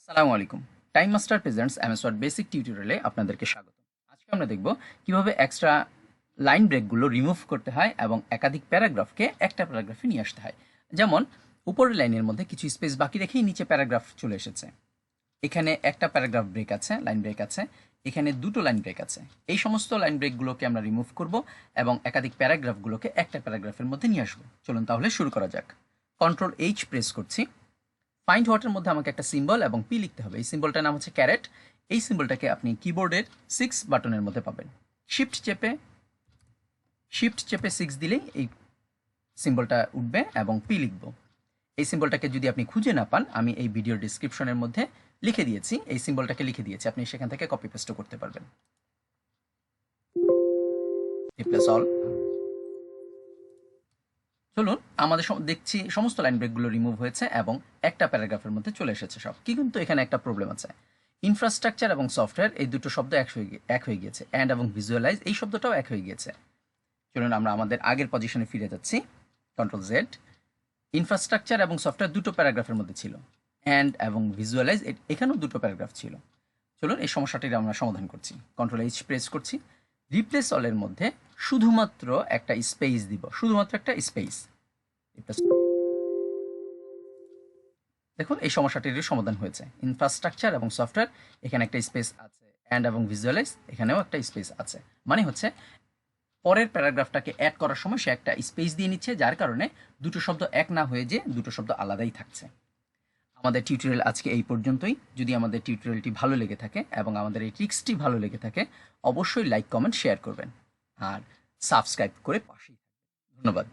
আসসালামু আলাইকুম। Time master presents MS Word basic টিউটোরিয়ালে আপনাদেরকে স্বাগত। আজকে আমরা দেখব কিভাবে এক্সট্রা লাইন ব্রেকগুলো রিমুভ করতে হয় এবং একাধিক প্যারাগ্রাফকে একটা প্যারাগ্রাফে নিয়ে আসতে হয়। যেমন উপরের লাইনের মধ্যে কিছু স্পেস বাকি রেখেই নিচে প্যারাগ্রাফ চলে এসেছে। এখানে একটা প্যারাগ্রাফ ব্রেক আছে, লাইন ব্রেক আছে, এখানে দুটো লাইন ব্রেক আছে। এই সমস্ত লাইন ব্রেকগুলোকে আমরা রিমুভ করব এবং একাধিক প্যারাগ্রাফগুলোকে একটা প্যারাগ্রাফের মধ্যে নিয়ে আসবো। চলুন তাহলে শুরু করা যাক। Ctrl+H প্রেস করছি। ফাইন্ড হোয়াটের মধ্যে আমাকে একটা সিম্বল এবং পি লিখতে হবে। এই সিম্বলটার নাম হচ্ছে ক্যারেট। এই সিম্বলটাকে আপনি কিবোর্ডের 6 বাটনের মধ্যে পাবেন। শিফট চেপে 6 দিলেই এই সিম্বলটা উঠবে এবং পি লিখব। এই সিম্বলটাকে যদি আপনি খুঁজে না পান, আমি এই ভিডিওর ডিসক্রিপশনের মধ্যে লিখে দিয়েছি, এই সিম্বলটাকে লিখে দিয়েছি, আপনি সেখান থেকে কপি পেস্টও করতে পারবেন। Replace all. চলুন আমাদের দেখছি সমস্ত লাইন ব্রেকগুলো রিমুভ হয়েছে এবং একটা প্যারাগ্রাফের মধ্যে চলে এসেছে সব। কিন্তু এখানে একটা প্রবলেম আছে। ইনফ্রাস্ট্রাকচার এবং সফটওয়্যার এই দুটো শব্দ এক হয়ে গিয়েছে। অ্যান্ড এবং ভিজুয়ালাইজ এই শব্দটাও এক হয়ে গিয়েছে। চলুন আমরা আমাদের আগের পজিশনে ফিরে যাচ্ছি। Ctrl+Z। ইনফ্রাস্ট্রাকচার এবং সফটওয়্যার দুটো প্যারাগ্রাফের মধ্যে ছিল। অ্যান্ড এবং ভিজুয়ালাইজ এখানেও দুটো প্যারাগ্রাফ ছিল। চলুন এই সমস্যাটির আমরা সমাধান করছি। Ctrl+H প্রেস করছি। রিপ্লেস অলের মধ্যে শুধুমাত্র একটা স্পেস দিব, শুধুমাত্র একটা স্পেস। দেখুন এই সমস্যাটির সমাধান হয়েছে। ইনফ্রাস্ট্রাকচার এবং সফটওয়্যার এখানে একটা স্পেস আছে, অ্যান্ড এবং ভিজুয়ালাইজ এখানেও একটা স্পেস আছে। মানে হচ্ছে পরের প্যারাগ্রাফটাকে অ্যাড করার সময় সে একটা স্পেস দিয়ে নিচ্ছে, যার কারণে দুটো শব্দ এক না হয়ে যে দুটো শব্দ আলাদাই থাকছে। আমাদের টিউটোরিয়াল আজকে এই পর্যন্তই। যদি আমাদের টিউটোরিয়ালটি ভালো লেগে থাকে এবং আমাদের এই ট্রিক্সটি ভালো লেগে থাকে, অবশ্যই লাইক, কমেন্ট, শেয়ার করবেন আর সাবস্ক্রাইব করে পাশেই থাকবেন। ধন্যবাদ।